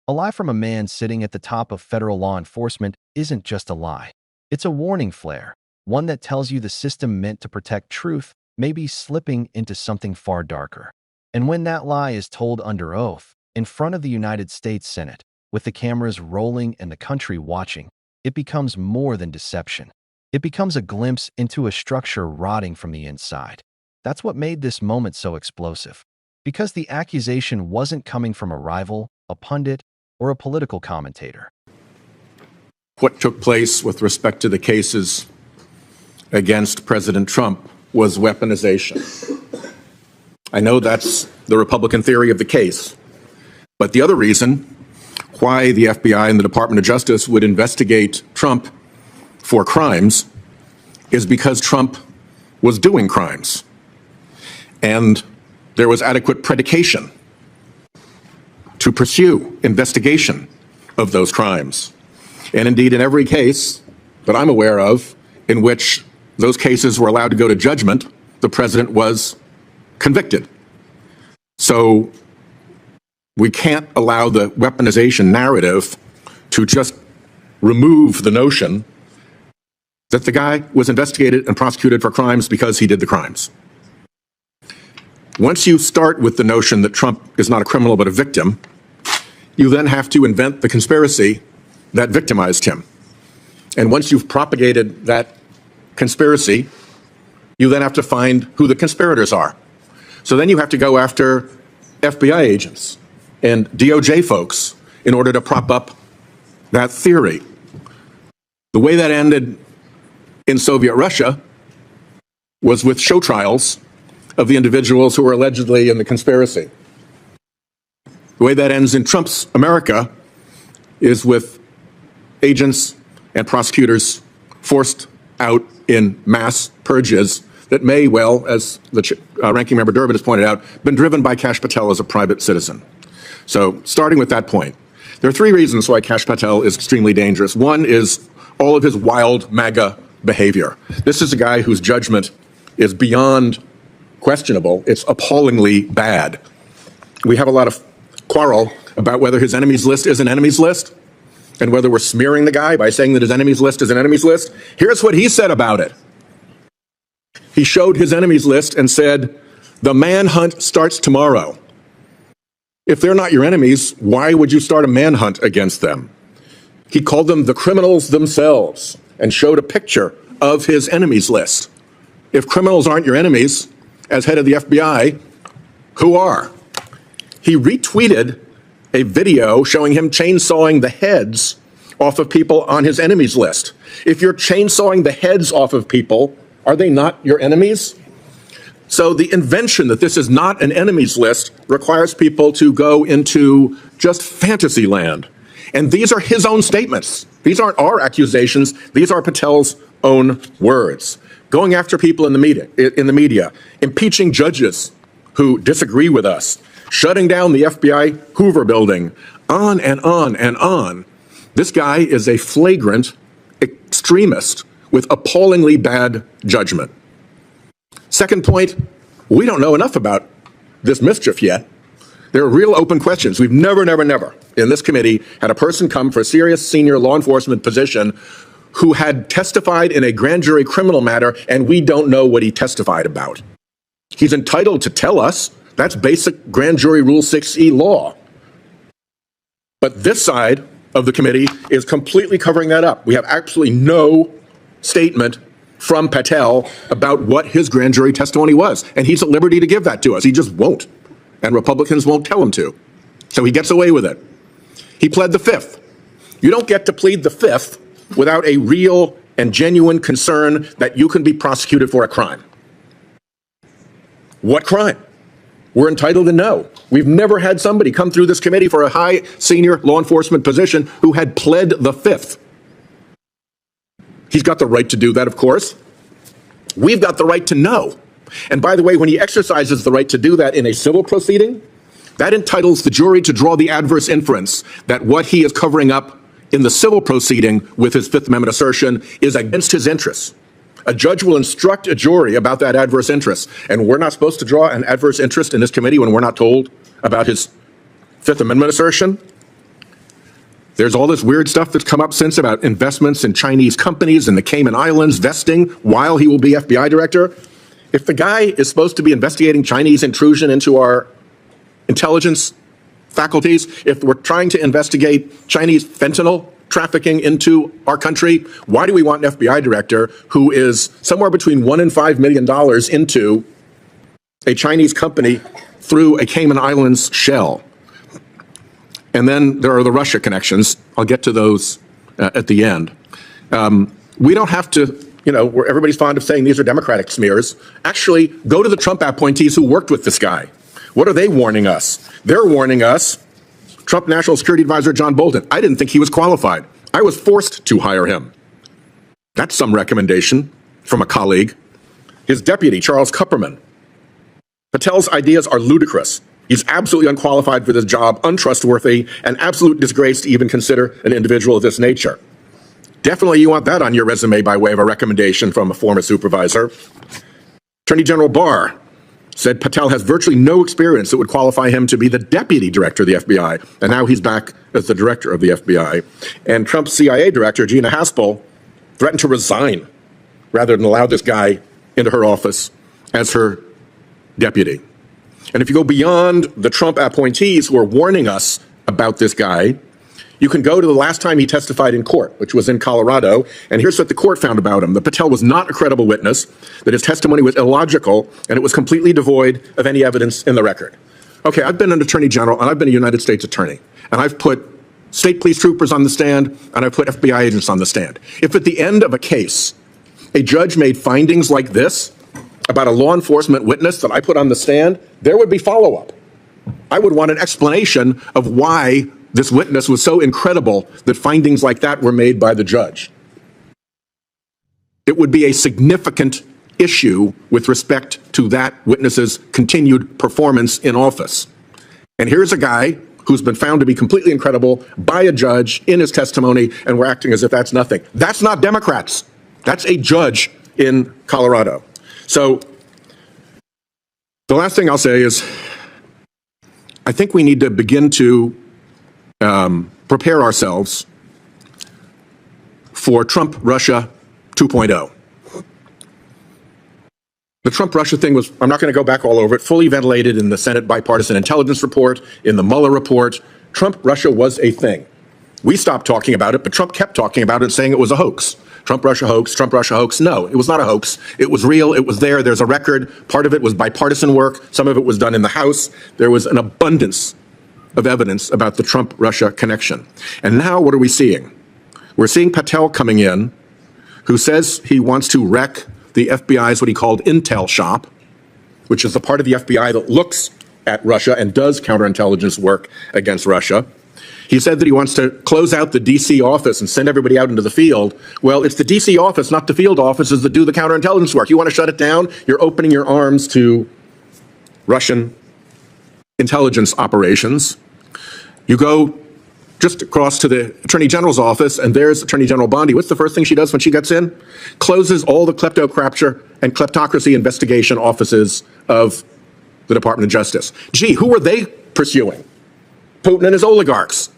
A lie from a man sitting at the top of federal law enforcement isn't just a lie. It's a warning flare, one that tells you the system meant to protect truth may be slipping into something far darker. And when that lie is told under oath, in front of the United States Senate, with the cameras rolling and the country watching, it becomes more than deception. It becomes a glimpse into a structure rotting from the inside. That's what made this moment so explosive. Because the accusation wasn't coming from a rival, a pundit, or a political commentator. What took place with respect to the cases against President Trump was weaponization. I know that's the Republican theory of the case, but the other reason why the FBI and the Department of Justice would investigate Trump for crimes is because Trump was doing crimes. And there was adequate predication to pursue investigation of those crimes. And indeed, in every case that I'm aware of in which those cases were allowed to go to judgment, the president was convicted. So we can't allow the weaponization narrative to just remove the notion that the guy was investigated and prosecuted for crimes because he did the crimes. Once you start with the notion that Trump is not a criminal but a victim, you then have to invent the conspiracy that victimized him. And once you've propagated that conspiracy, you then have to find who the conspirators are. So then you have to go after FBI agents and DOJ folks in order to prop up that theory. The way that ended in Soviet Russia was with show trials of the individuals who were allegedly in the conspiracy. The way that ends in Trump's America is with agents and prosecutors forced out in mass purges that may well, as the ranking member Durbin has pointed out, been driven by Kash Patel as a private citizen. So starting with that point, there are three reasons why Kash Patel is extremely dangerous. One is all of his wild MAGA behavior. This is a guy whose judgment is beyond questionable. It's appallingly bad. We have a lot of quarrel about whether his enemies list is an enemies list and whether we're smearing the guy by saying that his enemies list is an enemies list. Here's what he said about it. He showed his enemies list and said, the manhunt starts tomorrow. If they're not your enemies, why would you start a manhunt against them? He called them the criminals themselves and showed a picture of his enemies list. If criminals aren't your enemies, as head of the FBI, who are? He retweeted a video showing him chainsawing the heads off of people on his enemies list. If you're chainsawing the heads off of people, are they not your enemies? So the invention that this is not an enemies list requires people to go into just fantasy land. And these are his own statements. These aren't our accusations. These are Patel's own words. Going after people in the media, impeaching judges who disagree with us, shutting down the FBI Hoover building, on and on and on. This guy is a flagrant extremist with appallingly bad judgment. Second point, we don't know enough about this mischief yet. There are real open questions. We've never in this committee had a person come for a serious senior law enforcement position who had testified in a grand jury criminal matter, and we don't know what he testified about. He's entitled to tell us. That's basic grand jury Rule 6E law. But this side of the committee is completely covering that up. We have absolutely no statement from Patel about what his grand jury testimony was. And he's at liberty to give that to us. He just won't. And Republicans won't tell him to. So he gets away with it. He pled the fifth. You don't get to plead the fifth without a real and genuine concern that you can be prosecuted for a crime. What crime? We're entitled to know. We've never had somebody come through this committee for a high senior law enforcement position who had pled the fifth. He's got the right to do that, of course. We've got the right to know. And by the way, when he exercises the right to do that in a civil proceeding, that entitles the jury to draw the adverse inference that what he is covering up in the civil proceeding with his Fifth Amendment assertion is against his interests. A judge will instruct a jury about that adverse interest. And we're not supposed to draw an adverse interest in this committee when we're not told about his Fifth Amendment assertion. There's all this weird stuff that's come up since about investments in Chinese companies in the Cayman Islands vesting while he will be FBI director. If the guy is supposed to be investigating Chinese intrusion into our intelligence faculties, if we're trying to investigate Chinese fentanyl trafficking into our country, why do we want an FBI director who is somewhere between $1 and $5 million into a Chinese company through a Cayman Islands shell? And then there are the Russia connections. I'll get to those at the end. We don't have to, where everybody's fond of saying these are Democratic smears. Actually, go to the Trump appointees who worked with this guy. What are they warning us? They're warning us, Trump National Security Advisor John Bolton. I didn't think he was qualified. I was forced to hire him. That's some recommendation from a colleague. His deputy, Charles Kupperman. Patel's ideas are ludicrous. He's absolutely unqualified for this job, untrustworthy, an absolute disgrace to even consider an individual of this nature. Definitely you want that on your resume by way of a recommendation from a former supervisor. Attorney General Barr said Patel has virtually no experience that would qualify him to be the deputy director of the FBI, and now he's back as the director of the FBI. And Trump's CIA director, Gina Haspel, threatened to resign rather than allow this guy into her office as her deputy. And if you go beyond the Trump appointees who are warning us about this guy, you can go to the last time he testified in court, which was in Colorado, and here's what the court found about him. That Patel was not a credible witness, that his testimony was illogical, and it was completely devoid of any evidence in the record. Okay, I've been an attorney general, and I've been a United States attorney, and I've put state police troopers on the stand, and I've put FBI agents on the stand. If at the end of a case, a judge made findings like this about a law enforcement witness that I put on the stand, there would be follow-up. I would want an explanation of why this witness was so incredible that findings like that were made by the judge. It would be a significant issue with respect to that witness's continued performance in office. And here's a guy who's been found to be completely incredible by a judge in his testimony, and we're acting as if that's nothing. That's not Democrats. That's a judge in Colorado. So the last thing I'll say is I think we need to begin to prepare ourselves for Trump-Russia 2.0. The Trump-Russia thing was, I'm not going to go back all over it, fully ventilated in the Senate Bipartisan Intelligence Report, in the Mueller report. Trump-Russia was a thing. We stopped talking about it, but Trump kept talking about it, saying it was a hoax. Trump-Russia hoax, Trump-Russia hoax. No, it was not a hoax. It was real. It was there. There's a record. Part of it was bipartisan work. Some of it was done in the House. There was an abundance of evidence about the Trump-Russia connection. And now what are we seeing? We're seeing Patel coming in, who says he wants to wreck the FBI's what he called intel shop, which is the part of the FBI that looks at Russia and does counterintelligence work against Russia. He said that he wants to close out the D.C. office and send everybody out into the field. Well, it's the D.C. office, not the field offices, that do the counterintelligence work. You want to shut it down? You're opening your arms to Russian intelligence operations. You go just across to the Attorney General's office, and there's Attorney General Bondi. What's the first thing she does when she gets in? Closes all the kleptocrature and kleptocracy investigation offices of the Department of Justice. Gee, who are they pursuing? Putin and his oligarchs.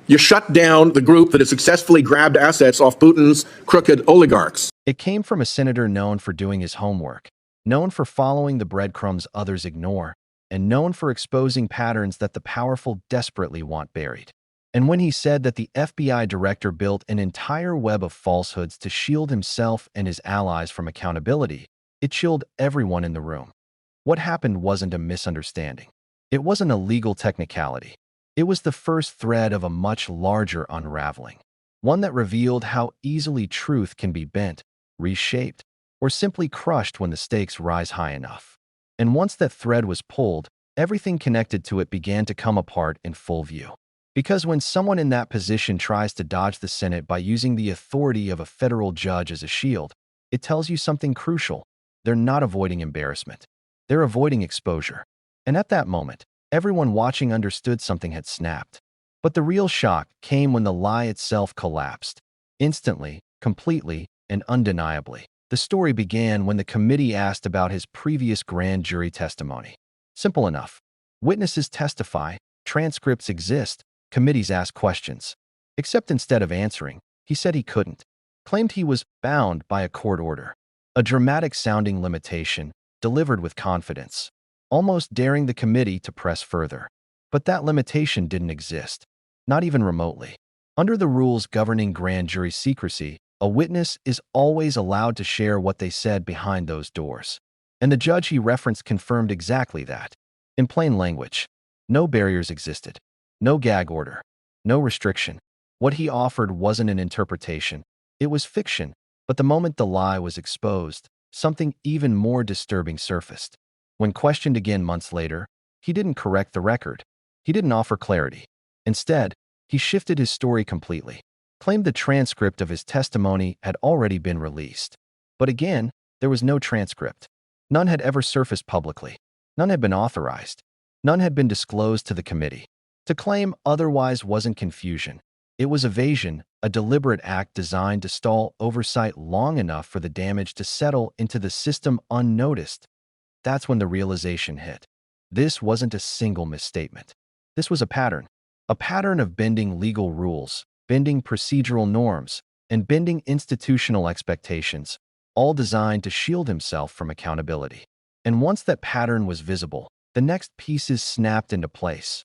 You shut down the group that has successfully grabbed assets off Putin's crooked oligarchs. It came from a senator known for doing his homework, known for following the breadcrumbs others ignore, and known for exposing patterns that the powerful desperately want buried. And when he said that the FBI director built an entire web of falsehoods to shield himself and his allies from accountability, it chilled everyone in the room. What happened wasn't a misunderstanding. It wasn't a legal technicality. It was the first thread of a much larger unraveling, one that revealed how easily truth can be bent, reshaped, or simply crushed when the stakes rise high enough. And once that thread was pulled, everything connected to it began to come apart in full view. Because when someone in that position tries to dodge the Senate by using the authority of a federal judge as a shield, it tells you something crucial. They're not avoiding embarrassment. They're avoiding exposure. And at that moment, everyone watching understood something had snapped. But the real shock came when the lie itself collapsed. Instantly, completely, and undeniably. The story began when the committee asked about his previous grand jury testimony. Simple enough. Witnesses testify, transcripts exist, committees ask questions. Except instead of answering, he said he couldn't, claimed he was bound by a court order. A dramatic-sounding limitation, delivered with confidence, almost daring the committee to press further. But that limitation didn't exist, not even remotely. Under the rules governing grand jury secrecy, a witness is always allowed to share what they said behind those doors. And the judge he referenced confirmed exactly that. In plain language, no barriers existed, no gag order, no restriction. What he offered wasn't an interpretation, it was fiction. But the moment the lie was exposed, something even more disturbing surfaced. When questioned again months later, he didn't correct the record. He didn't offer clarity. Instead, he shifted his story completely, claimed the transcript of his testimony had already been released. But again, there was no transcript. None had ever surfaced publicly. None had been authorized. None had been disclosed to the committee. To claim otherwise wasn't confusion. It was evasion, a deliberate act designed to stall oversight long enough for the damage to settle into the system unnoticed. That's when the realization hit. This wasn't a single misstatement. This was a pattern of bending legal rules, bending procedural norms, and bending institutional expectations, all designed to shield himself from accountability. And once that pattern was visible, the next pieces snapped into place.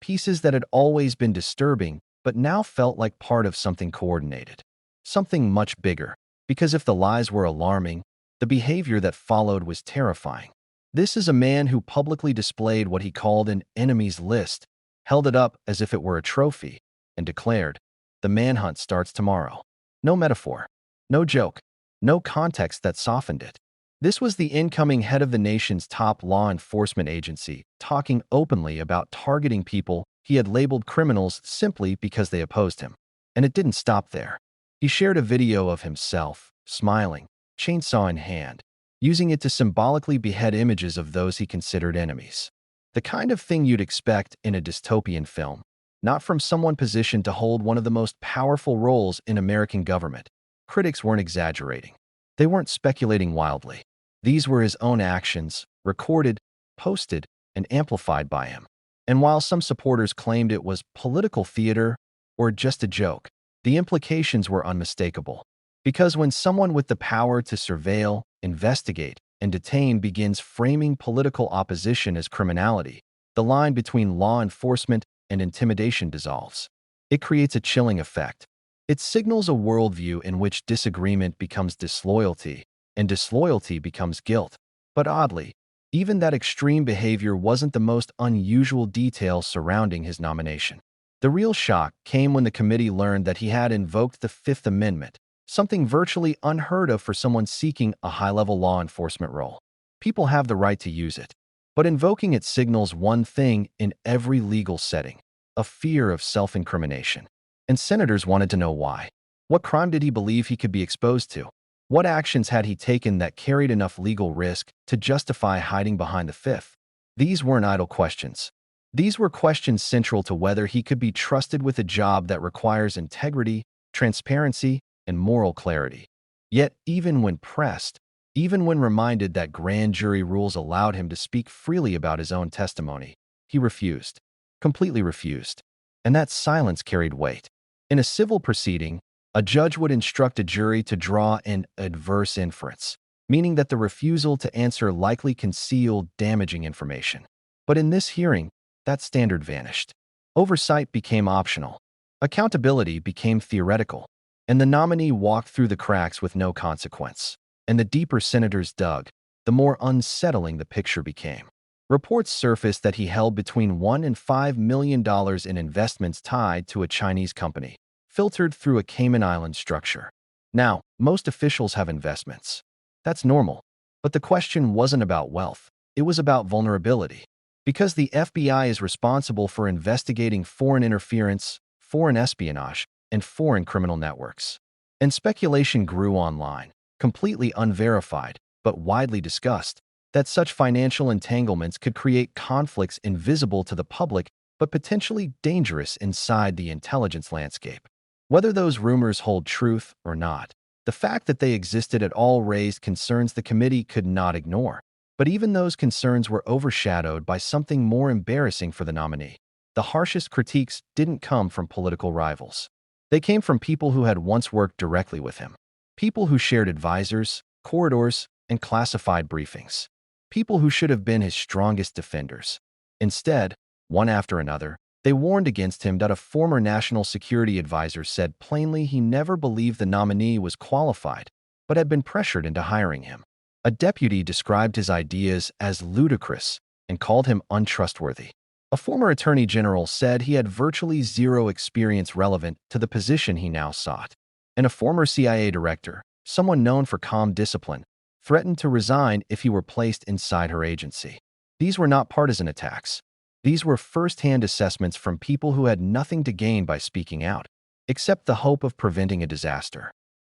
Pieces that had always been disturbing, but now felt like part of something coordinated. Something much bigger, because if the lies were alarming, the behavior that followed was terrifying. This is a man who publicly displayed what he called an enemies list, held it up as if it were a trophy, and declared, "The manhunt starts tomorrow." No metaphor, no joke, no context that softened it. This was the incoming head of the nation's top law enforcement agency, talking openly about targeting people he had labeled criminals simply because they opposed him. And it didn't stop there. He shared a video of himself, smiling, chainsaw in hand, using it to symbolically behead images of those he considered enemies. The kind of thing you'd expect in a dystopian film, not from someone positioned to hold one of the most powerful roles in American government. Critics weren't exaggerating. They weren't speculating wildly. These were his own actions, recorded, posted, and amplified by him. And while some supporters claimed it was political theater or just a joke, the implications were unmistakable. Because when someone with the power to surveil, investigate, and detain begins framing political opposition as criminality, the line between law enforcement and intimidation dissolves. It creates a chilling effect. It signals a worldview in which disagreement becomes disloyalty, and disloyalty becomes guilt. But oddly, even that extreme behavior wasn't the most unusual detail surrounding his nomination. The real shock came when the committee learned that he had invoked the Fifth Amendment, something virtually unheard of for someone seeking a high-level law enforcement role. People have the right to use it, but invoking it signals one thing in every legal setting: a fear of self-incrimination. And senators wanted to know why. What crime did he believe he could be exposed to? What actions had he taken that carried enough legal risk to justify hiding behind the Fifth? These weren't idle questions. These were questions central to whether he could be trusted with a job that requires integrity, transparency, and moral clarity. Yet, even when pressed, even when reminded that grand jury rules allowed him to speak freely about his own testimony, he refused, completely refused. And that silence carried weight. In a civil proceeding, a judge would instruct a jury to draw an adverse inference, meaning that the refusal to answer likely concealed damaging information. But in this hearing, that standard vanished. Oversight became optional. Accountability became theoretical. And the nominee walked through the cracks with no consequence. And the deeper senators dug, the more unsettling the picture became. Reports surfaced that he held between $1 and $5 million in investments tied to a Chinese company, filtered through a Cayman Island structure. Now, most officials have investments. That's normal. But the question wasn't about wealth. It was about vulnerability. Because the FBI is responsible for investigating foreign interference, foreign espionage, and foreign criminal networks. And speculation grew online, completely unverified, but widely discussed, that such financial entanglements could create conflicts invisible to the public but potentially dangerous inside the intelligence landscape. Whether those rumors hold truth or not, the fact that they existed at all raised concerns the committee could not ignore. But even those concerns were overshadowed by something more embarrassing for the nominee. The harshest critiques didn't come from political rivals. They came from people who had once worked directly with him, people who shared advisors, corridors, and classified briefings, people who should have been his strongest defenders. Instead, one after another, they warned against him that a former national security advisor said plainly he never believed the nominee was qualified, but had been pressured into hiring him. A deputy described his ideas as ludicrous and called him untrustworthy. A former attorney general said he had virtually zero experience relevant to the position he now sought. And a former CIA director, someone known for calm discipline, threatened to resign if he were placed inside her agency. These were not partisan attacks. These were first-hand assessments from people who had nothing to gain by speaking out, except the hope of preventing a disaster.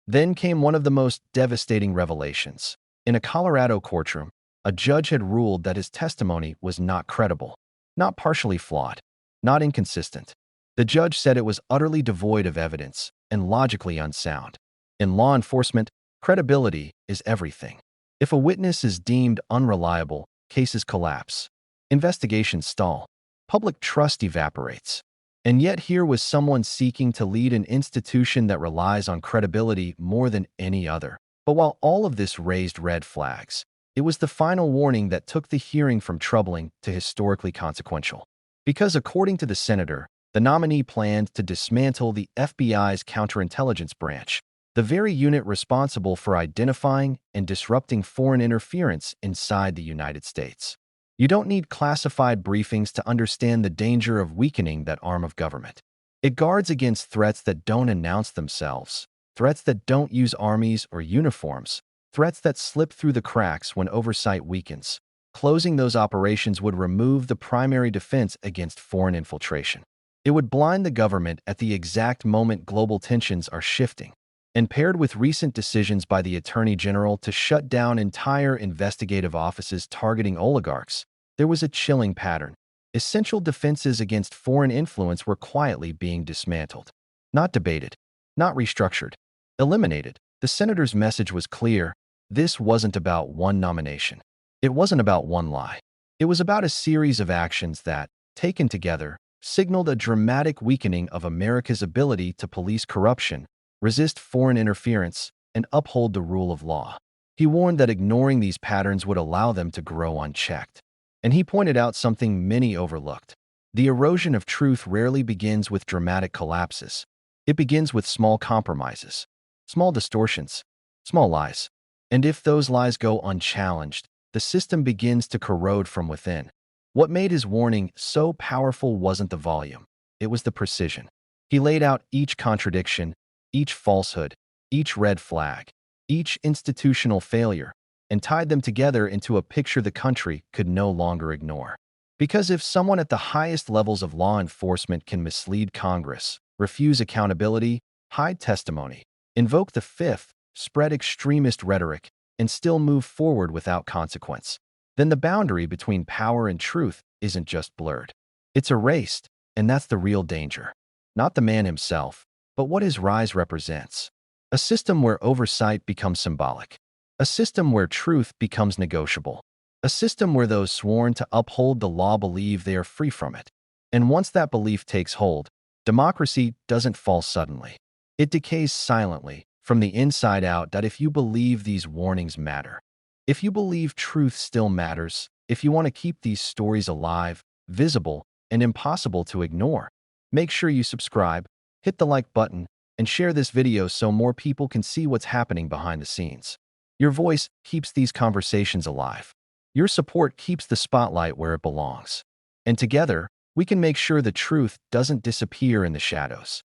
Then came one of the most devastating revelations. In a Colorado courtroom, a judge had ruled that his testimony was not credible, not partially flawed, not inconsistent. The judge said it was utterly devoid of evidence and logically unsound. In law enforcement, credibility is everything. If a witness is deemed unreliable, cases collapse. Investigations stall. Public trust evaporates. And yet here was someone seeking to lead an institution that relies on credibility more than any other. But while all of this raised red flags, it was the final warning that took the hearing from troubling to historically consequential. Because according to the senator, the nominee planned to dismantle the FBI's counterintelligence branch, the very unit responsible for identifying and disrupting foreign interference inside the United States. You don't need classified briefings to understand the danger of weakening that arm of government. It guards against threats that don't announce themselves, threats that don't use armies or uniforms, threats that slip through the cracks when oversight weakens. Closing those operations would remove the primary defense against foreign infiltration. It would blind the government at the exact moment global tensions are shifting. And paired with recent decisions by the Attorney General to shut down entire investigative offices targeting oligarchs, there was a chilling pattern. Essential defenses against foreign influence were quietly being dismantled. Not debated, not restructured, eliminated. The senator's message was clear. This wasn't about one nomination. It wasn't about one lie. It was about a series of actions that, taken together, signaled a dramatic weakening of America's ability to police corruption, resist foreign interference, and uphold the rule of law. He warned that ignoring these patterns would allow them to grow unchecked. And he pointed out something many overlooked. The erosion of truth rarely begins with dramatic collapses. It begins with small compromises, small distortions, small lies. And if those lies go unchallenged, the system begins to corrode from within. What made his warning so powerful wasn't the volume. It was the precision. He laid out each contradiction, each falsehood, each red flag, each institutional failure, and tied them together into a picture the country could no longer ignore. Because if someone at the highest levels of law enforcement can mislead Congress, refuse accountability, hide testimony, invoke the Fifth, spread extremist rhetoric, and still move forward without consequence, then the boundary between power and truth isn't just blurred. It's erased, and that's the real danger. Not the man himself, but what his rise represents. A system where oversight becomes symbolic. A system where truth becomes negotiable. A system where those sworn to uphold the law believe they are free from it. And once that belief takes hold, democracy doesn't fall suddenly. It decays silently, from the inside out. That if you believe these warnings matter, if you believe truth still matters, if you want to keep these stories alive, visible, and impossible to ignore, make sure you subscribe, hit the like button, and share this video so more people can see what's happening behind the scenes. Your voice keeps these conversations alive. Your support keeps the spotlight where it belongs. And together, we can make sure the truth doesn't disappear in the shadows.